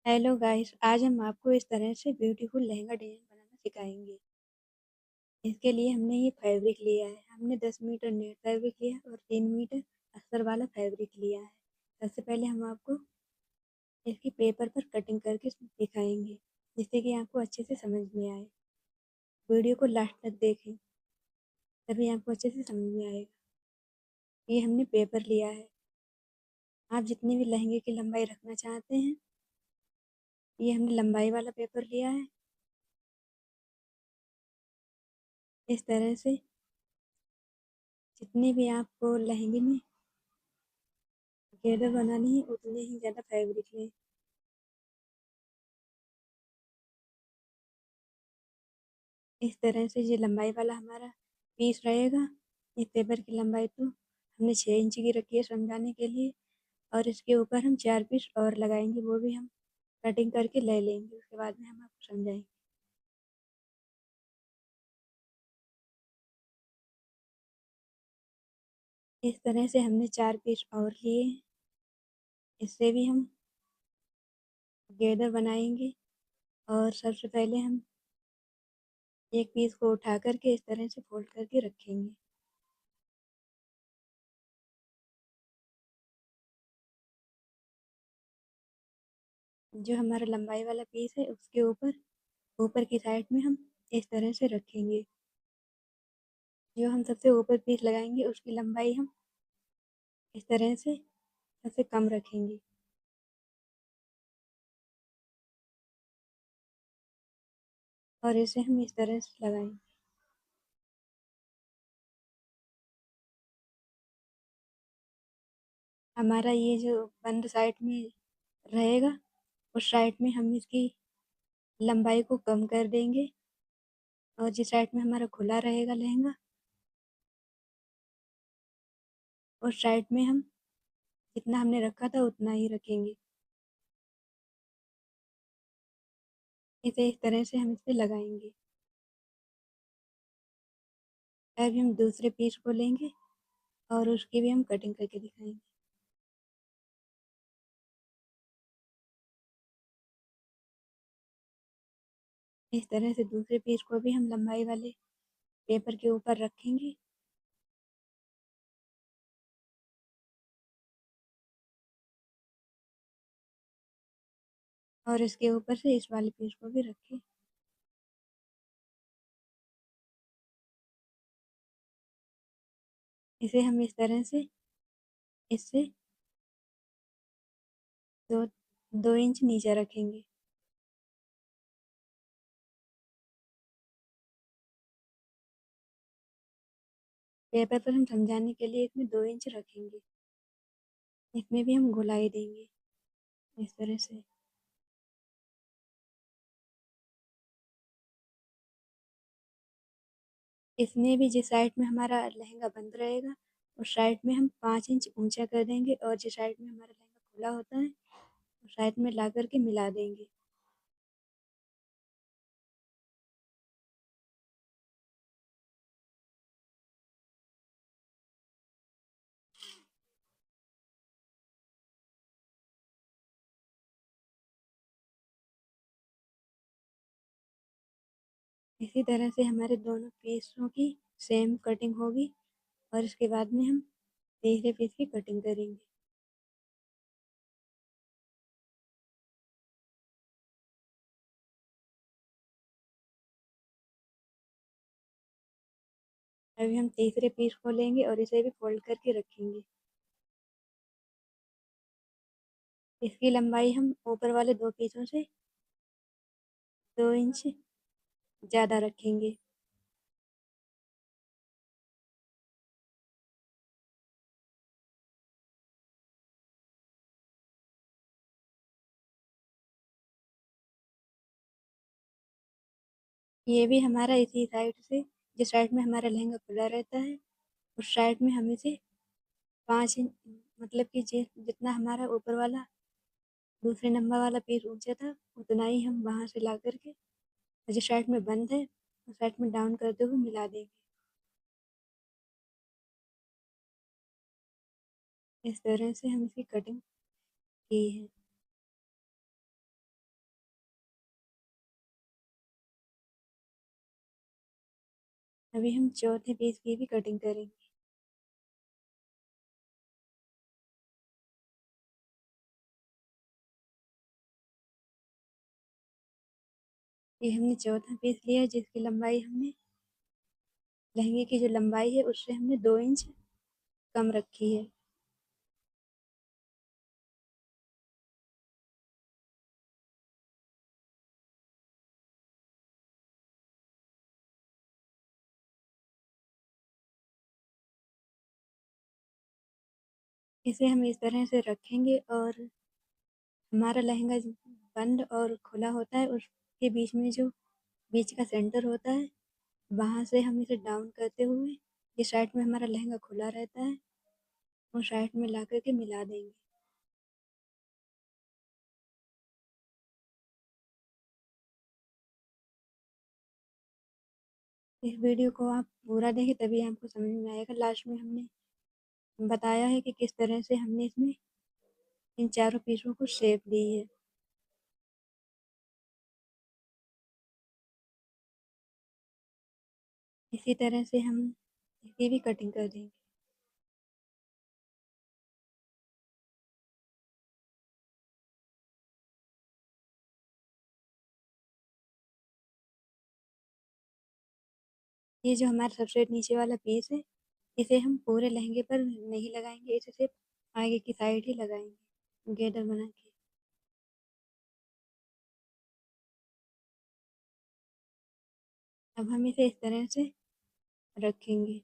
Hello guys, आज हम आपको इस तरह से ब्यूटीफुल लहंगा डिजाइन बनाना सिखाएंगे। इसके लिए हमने ये फैब्रिक लिया है। हमने 10 मीटर नेट फैब्रिक लिया है और 3 मीटर अस्तर वाला फैब्रिक लिया है। सबसे पहले हम आपको इसकी पेपर पर कटिंग करके दिखाएंगे, जिससे कि आपको अच्छे से समझ में आए। वीडियो को लास्ट तक देखें, तभी आपको अच्छे से समझ में आएगा। ये हमने पेपर लिया है। आप जितनी भी लहंगे की लंबाई रखना चाहते हैं, ये हमने लंबाई वाला पेपर लिया है। इस तरह से जितने भी आपको लहंगे में घेर बनानी है, उतने ही ज़्यादा फैब्रिक लें। इस तरह से ये लंबाई वाला हमारा पीस रहेगा। इस पेपर की लंबाई तो हमने 6 इंच की रखी है समझाने के लिए, और इसके ऊपर हम 4 पीस और लगाएंगे, वो भी हम कटिंग करके ले लेंगे, उसके बाद में हम आपको समझाएंगे। इस तरह से हमने 4 पीस और लिए। इससे भी हम गेदर बनाएंगे। और सबसे पहले हम एक पीस को उठा करके इस तरह से फोल्ड करके रखेंगे। जो हमारा लंबाई वाला पीस है, उसके ऊपर ऊपर की साइड में हम इस तरह से रखेंगे। जो हम सबसे ऊपर पीस लगाएंगे, उसकी लंबाई हम इस तरह से सबसे कम रखेंगे, और इसे हम इस तरह से लगाएंगे। हमारा ये जो बंद साइड में रहेगा, उस साइड में हम इसकी लंबाई को कम कर देंगे, और जिस साइड में हमारा खुला रहेगा लहंगा, उस साइड में हम जितना हमने रखा था उतना ही रखेंगे। इसे इस तरह से हम इस पे लगाएंगे। अभी हम दूसरे पीस को लेंगे और उसकी भी हम कटिंग करके दिखाएंगे। इस तरह से दूसरे पीस को भी हम लंबाई वाले पेपर के ऊपर रखेंगे, और इसके ऊपर से इस वाले पीस को भी रखें। इसे हम इस तरह से इससे 2 2 इंच नीचे रखेंगे। पेपर पर हम समझाने के लिए इसमें 2 इंच रखेंगे। इसमें भी हम गोलाई देंगे इस तरह से। इसमें भी जिस साइड में हमारा लहंगा बंद रहेगा, उस साइड में हम 5 इंच ऊंचा कर देंगे, और जिस साइड में हमारा लहंगा खुला होता है, उस साइड में ला करके मिला देंगे। इसी तरह से हमारे दोनों पीसों की सेम कटिंग होगी, और इसके बाद में हम तीसरे पीस की कटिंग करेंगे। अभी हम तीसरे पीस को लेंगे और इसे भी फोल्ड करके रखेंगे। इसकी लंबाई हम ऊपर वाले दो पीसों से 2 इंच ज़्यादा रखेंगे। ये भी हमारा इसी साइड से, जिस साइड में हमारा लहंगा खुला रहता है, उस साइड में हम इसे 5 इंच, मतलब कि जितना हमारा ऊपर वाला दूसरे नंबर वाला पीस ऊंचा था, उतना ही हम वहां से ला करके, और जिस साइड में बंद है उस साइड में डाउन करते हुए मिला देंगे। इस तरह से हम इसकी कटिंग की है। अभी हम चौथे पीस की भी कटिंग करेंगे। ये हमने चौथा पीस लिया है, जिसकी लंबाई हमने लहंगे की जो लंबाई है उससे हमने 2 इंच कम रखी है। इसे हम इस तरह से रखेंगे और हमारा लहंगा जो बंद और खुला होता है उसके बीच में जो बीच का सेंटर होता है, वहां से हम इसे डाउन करते हुए जिस साइड में हमारा लहंगा खुला रहता है उस साइड में ला करके मिला देंगे। इस वीडियो को आप पूरा देखें तभी आपको समझ में आएगा। लास्ट में हमने बताया है कि किस तरह से हमने इसमें इन चारों पीसों को शेप दी है। इसी तरह से हम इसकी भी कटिंग कर देंगे। ये जो हमारा सबसे नीचे वाला पीस है इसे हम पूरे लहंगे पर नहीं लगाएंगे, इसे सिर्फ आगे की साइड ही लगाएंगे गेदर बना के। अब हम इसे इस तरह से रखेंगे।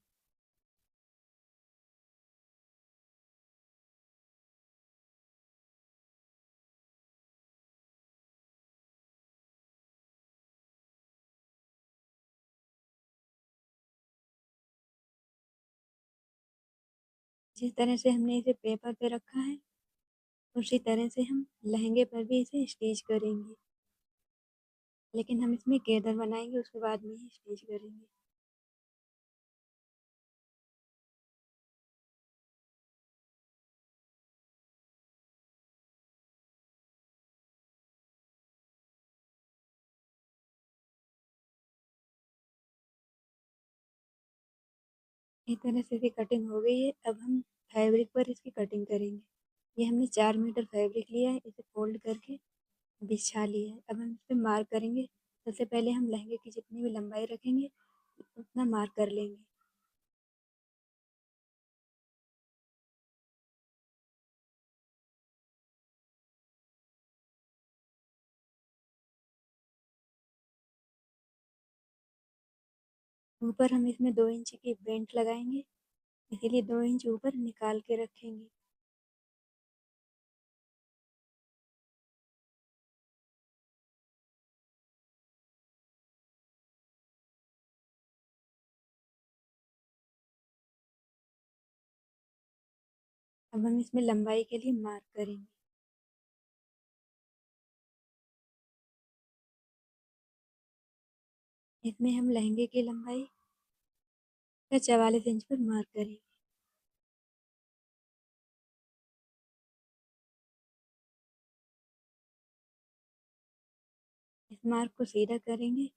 जिस तरह से हमने इसे पेपर पे रखा है उसी तरह से हम लहंगे पर भी इसे स्टिच करेंगे, लेकिन हम इसमें गेदर बनाएंगे उसके बाद में ही स्टिच करेंगे। इस तरह से इसकी कटिंग हो गई है। अब हम फैब्रिक पर इसकी कटिंग करेंगे। ये हमने 4 मीटर फैब्रिक लिया है, इसे फोल्ड करके बिछा लिया है। अब हम इस पे मार्क करेंगे। सबसे पहले हम लहंगे की जितनी भी लंबाई रखेंगे उतना मार्क कर लेंगे। ऊपर हम इसमें 2 इंच की बेल्ट लगाएंगे, इसीलिए 2 इंच ऊपर निकाल के रखेंगे। अब हम इसमें लंबाई के लिए मार्क करेंगे। इसमें हम लहंगे की लंबाई का 44 इंच पर मार्क करेंगे। इस मार्क को सीधा करेंगे।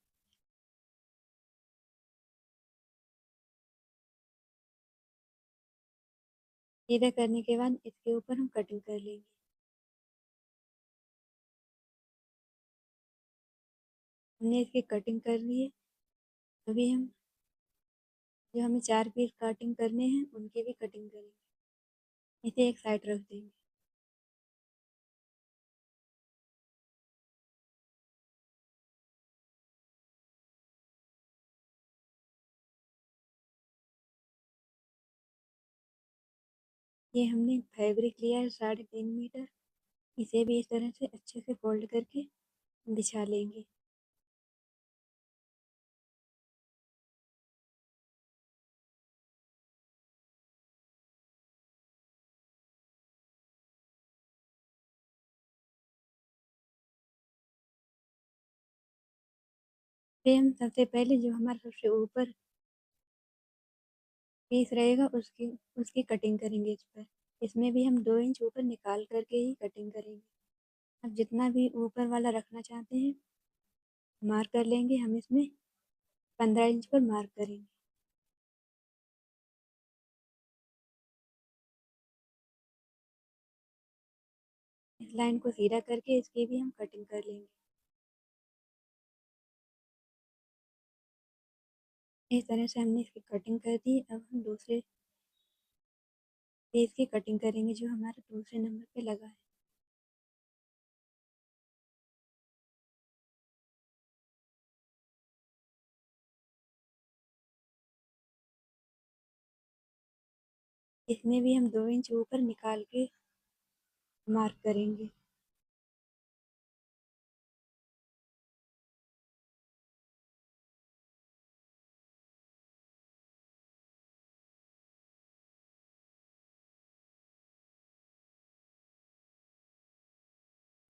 सीधा करने के बाद इसके ऊपर हम कटिंग कर लेंगे। हमने इसकी कटिंग कर ली है। अभी हम जो हमें 4 पीस कटिंग करने हैं उनकी भी कटिंग करेंगे। इसे एक साइड रख देंगे। ये हमने फैब्रिक लिया है 3.5 मीटर, इसे भी इस तरह से अच्छे से फोल्ड करके बिछा लेंगे। फिर हम सबसे पहले जो हमारा सबसे ऊपर पीस रहेगा उसकी उसकी कटिंग करेंगे इस पर। इसमें भी हम 2 इंच ऊपर निकाल करके ही कटिंग करेंगे। अब जितना भी ऊपर वाला रखना चाहते हैं मार्क कर लेंगे। हम इसमें 15 इंच पर मार्क करेंगे। इस लाइन को सीधा करके इसकी भी हम कटिंग कर लेंगे। इस तरह से हमने इसकी कटिंग कर दी। अब हम दूसरे पेज की कटिंग करेंगे जो हमारा दूसरे नंबर पे लगा है। इसमें भी हम 2 इंच ऊपर निकाल के मार्क करेंगे।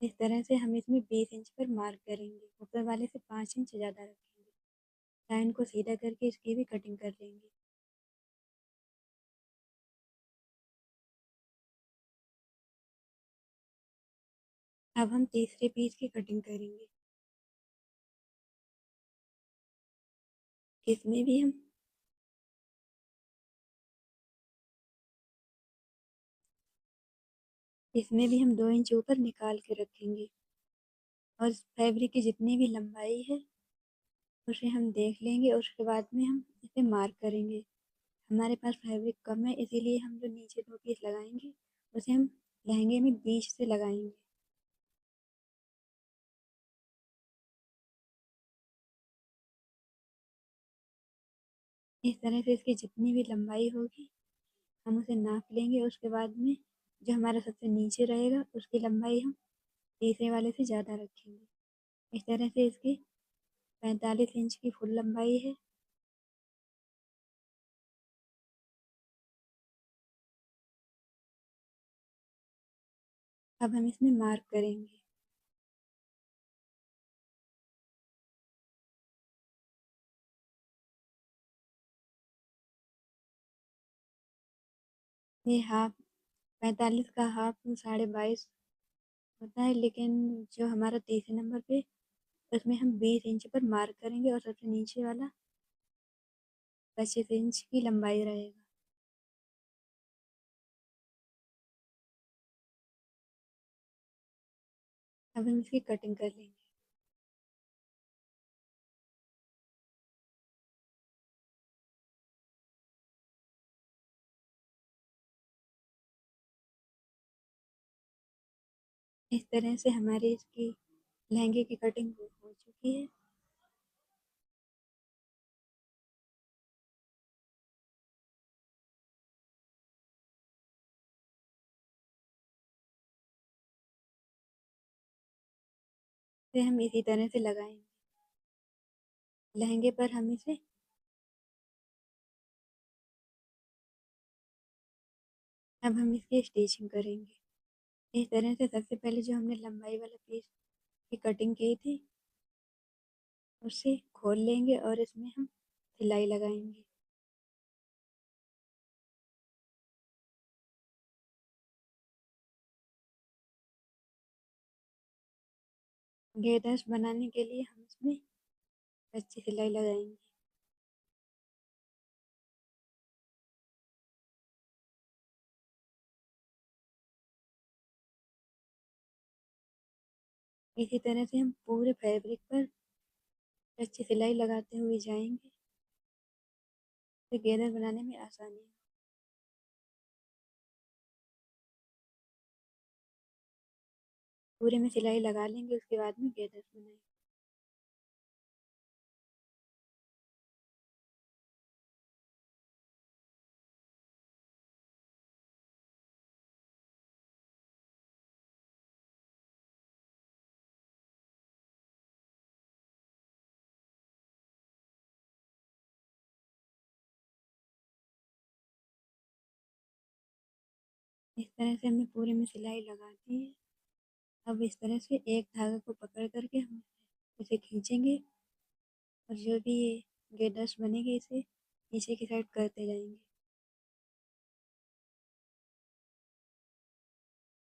इस तरह से हम इसमें 20 इंच पर मार्क करेंगे। ऊपर वाले से 5 इंच ज़्यादा रखेंगे। लाइन को सीधा करके इसकी भी कटिंग कर लेंगे। अब हम तीसरे पीस की कटिंग करेंगे। इसमें भी हम इसमें भी हम 2 इंच ऊपर निकाल के रखेंगे और फैब्रिक की जितनी भी लंबाई है उसे हम देख लेंगे और उसके बाद में हम इसे मार्क करेंगे। हमारे पास फैब्रिक कम है इसीलिए हम जो नीचे 2 पीस लगाएंगे उसे हम लहंगे में बीच से लगाएंगे। इस तरह से इसकी जितनी भी लंबाई होगी हम उसे नाप लेंगे। उसके बाद में जो हमारा सबसे नीचे रहेगा उसकी लंबाई हम तीसरे वाले से ज़्यादा रखेंगे। इस तरह से इसकी 45 इंच की फुल लंबाई है। अब हम इसमें मार्क करेंगे। ये हाफ 45 का हाफ 22.5 होता है, लेकिन जो हमारा तीसरे नंबर पे उसमें हम 20 इंच पर मार्क करेंगे और सबसे नीचे वाला 25 इंच की लंबाई रहेगा। अब हम इसकी कटिंग कर लेंगे। इस तरह से हमारी इसकी लहंगे की कटिंग हो चुकी है। इसे हम इसी तरह से लगाएंगे। लहंगे पर हम इसे अब हम इसकी स्टिचिंग करेंगे। इस तरह से सबसे पहले जो हमने लंबाई वाला पीस की कटिंग की थी उसे खोल लेंगे और इसमें हम सिलाई लगाएंगे। घेरदार बनाने के लिए हम इसमें कच्ची सिलाई लगाएंगे। इसी तरह से हम पूरे फैब्रिक पर कच्ची सिलाई लगाते हुए जाएंगे तो घेरदार बनाने में आसानी हो। पूरे में सिलाई लगा लेंगे उसके बाद में घेरदार बनाएंगे। इस तरह से हमने पूरे में सिलाई लगा दी है। अब इस तरह से एक धागे को पकड़ करके हम इसे खींचेंगे और जो भी ये घेरदार बनेगी इसे नीचे की साइड करते जाएंगे।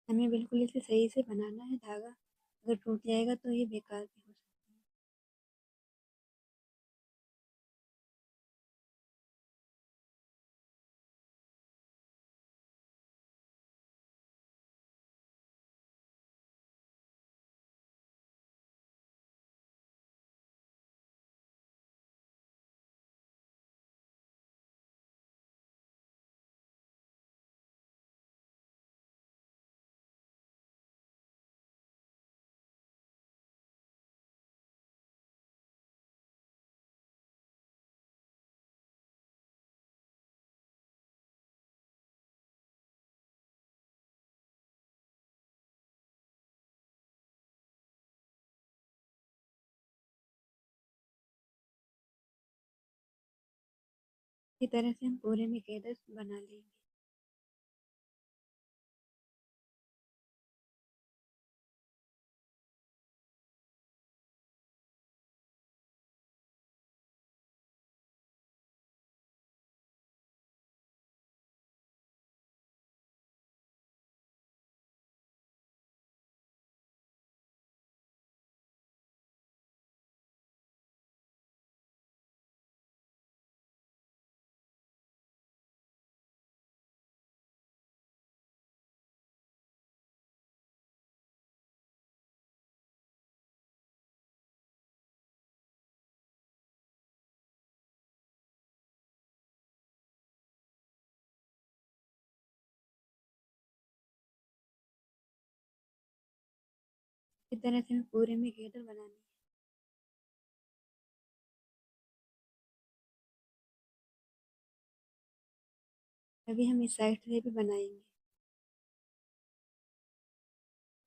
हमें बिल्कुल इसे सही से बनाना है। धागा अगर टूट जाएगा तो ये बेकार भी हो सकता है। इसी तरह से हम पूरे में गैदर्स बना लेंगे। इसी तरह से हमें पूरे में गैदर बनानी है। अभी हम इस साइड से भी बनाएंगे,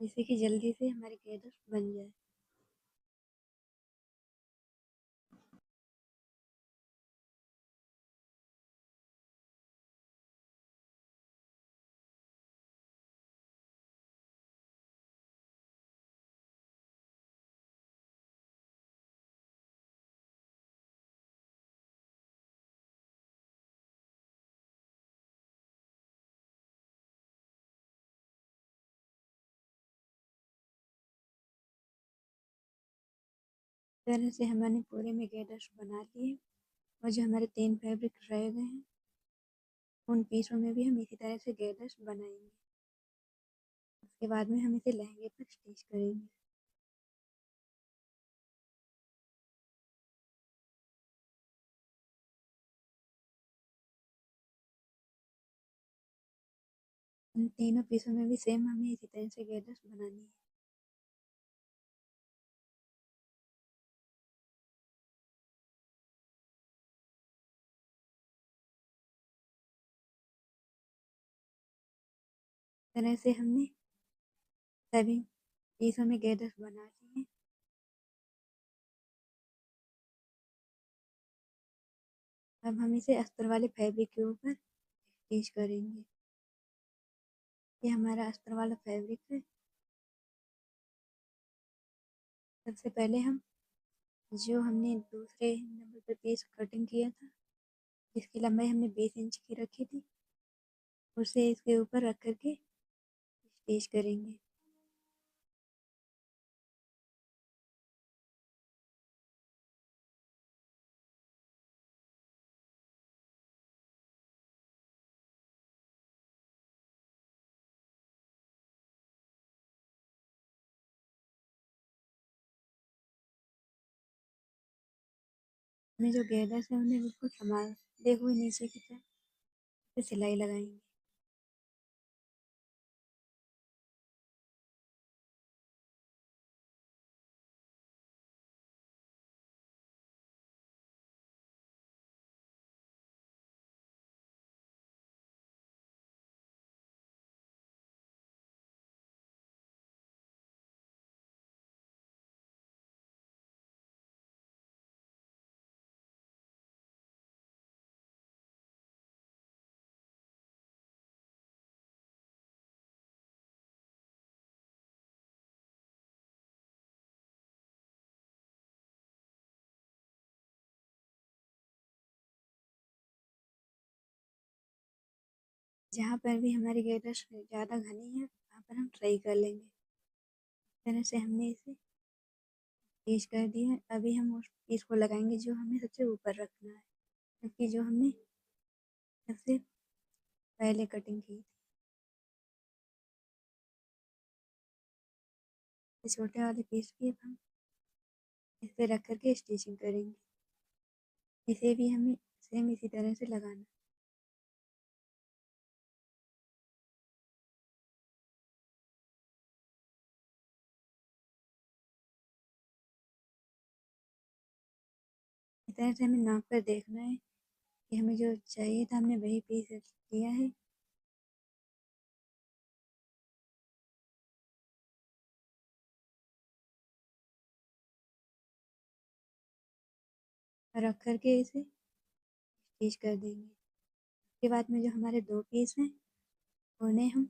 जिससे कि जल्दी से हमारे गैदर बन जाए। इस तरह से हमने पूरे में गैदर्स बना लिए, और जो हमारे 3 फैब्रिक रह गए हैं उन पीसों में भी हम इसी तरह से गैदर्स बनाएंगे। उसके बाद में हम इसे लहंगे पर स्टिच करेंगे। इन तीनों पीसों में भी सेम हमें इसी तरह से गैदर्स बनानी है। इस तरह से हमने सभी पीसों में गैदर्स बना लिए। अब हम इसे अस्तर वाले फैब्रिक के ऊपर स्टिच करेंगे। ये हमारा अस्तर वाला फैब्रिक है। सबसे पहले हम जो हमने दूसरे नंबर पर पीस कटिंग किया था, जिसकी लंबाई हमने 20 इंच की रखी थी, उसे इसके ऊपर रख करके स्टिच करेंगे। हमें जो गैदर्स है उन्हें बिल्कुल संभालते हुए नीचे की तरफ सिलाई लगाएंगे। जहाँ पर भी हमारी गैदर्स ज़्यादा घनी है वहाँ पर हम ट्राई कर लेंगे। इस तरह से हमने इसे स्टिच कर दिया है। अभी हम उस पीस को लगाएंगे जो हमें सबसे ऊपर रखना है, क्योंकि जो हमने सबसे पहले कटिंग की थी। इस छोटे वाले पीस की अब हम इस पे रख करके स्टिचिंग करेंगे। इसे भी हमें सेम इसी तरह से लगाना। इस तरह से हमें नाप कर देखना है कि हमें जो चाहिए था हमने वही पीस लिया है। रख करके इसे स्टिच कर देंगे। उसके बाद में जो हमारे 2 पीस हैं उन्हें हम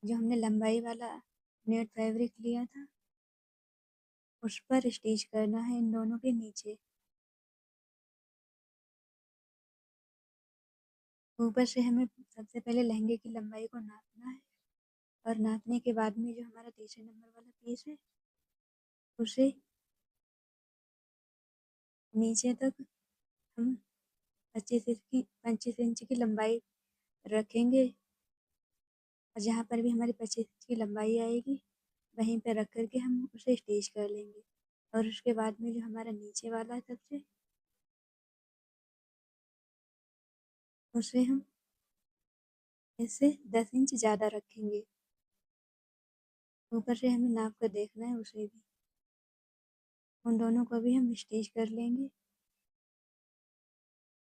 जो हमने लंबाई वाला नेट फैब्रिक लिया था उस पर स्टिच करना है इन दोनों के नीचे। ऊपर से हमें सबसे पहले लहंगे की लंबाई को नापना है और नापने के बाद में जो हमारा तीसरे नंबर वाला पीस है उसे नीचे तक हम 25 इंच की लंबाई रखेंगे और जहाँ पर भी हमारी 25 इंच की लंबाई आएगी वहीं पर रख कर के हम उसे स्टिच कर लेंगे। और उसके बाद में जो हमारा नीचे वाला है सबसे उसे हम इससे 10 इंच ज़्यादा रखेंगे। ऊपर से हमें नाप कर देखना है उसे भी। उन दोनों को भी हम स्टिच कर लेंगे।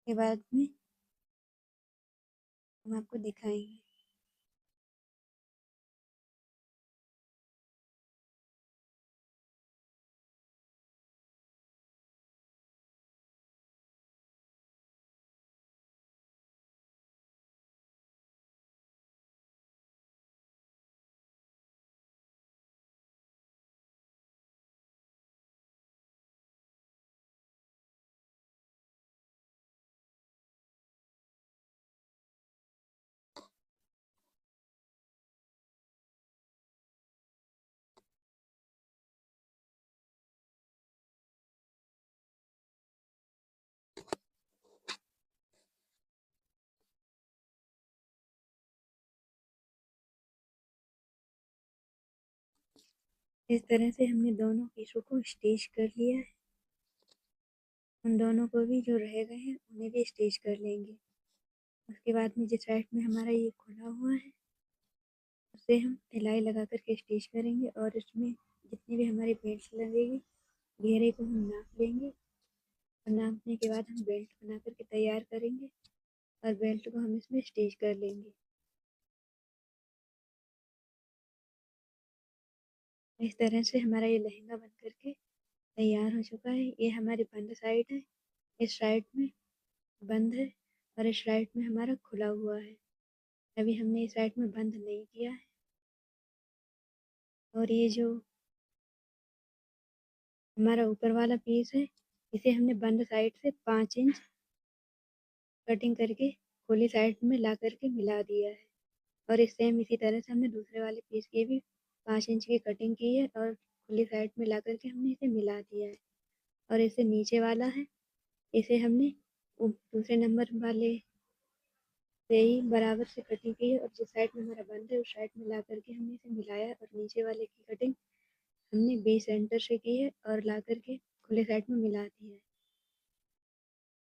के बाद में हम आपको दिखाएंगे। इस तरह से हमने दोनों पीसों को स्टिच कर लिया है। उन दोनों को भी जो रह गए हैं उन्हें भी स्टिच कर लेंगे। उसके बाद में जिस साइड में हमारा ये खुला हुआ है उसे हम सिलाई लगा कर के स्टिच करेंगे और इसमें जितनी भी हमारी बेल्ट लगेगी घेरे को हम नाप लेंगे और नापने के बाद हम बेल्ट बना करके तैयार करेंगे और बेल्ट को हम इसमें स्टिच कर लेंगे। इस तरह से हमारा ये लहंगा बन करके तैयार हो चुका है। ये हमारी बंद साइड है, इस साइड में बंद है और इस साइड में हमारा खुला हुआ है। अभी हमने इस साइड में बंद नहीं किया है। और ये जो हमारा ऊपर वाला पीस है इसे हमने बंद साइड से 5 इंच कटिंग करके खुली साइड में ला करके मिला दिया है। और इस सेम इसी तरह से हमने दूसरे वाले पीस की भी 5 इंच की कटिंग की है और खुली साइड में ला करके हमने इसे मिला दिया है। और इसे नीचे वाला है इसे हमने दूसरे नंबर वाले से ही बराबर से कटिंग की है और जिस साइड में हमारा बंद है उस साइड में ला करके हमने इसे मिलाया और नीचे वाले की कटिंग हमने बी सेंटर से की है और ला करके खुले साइड में मिला दी है।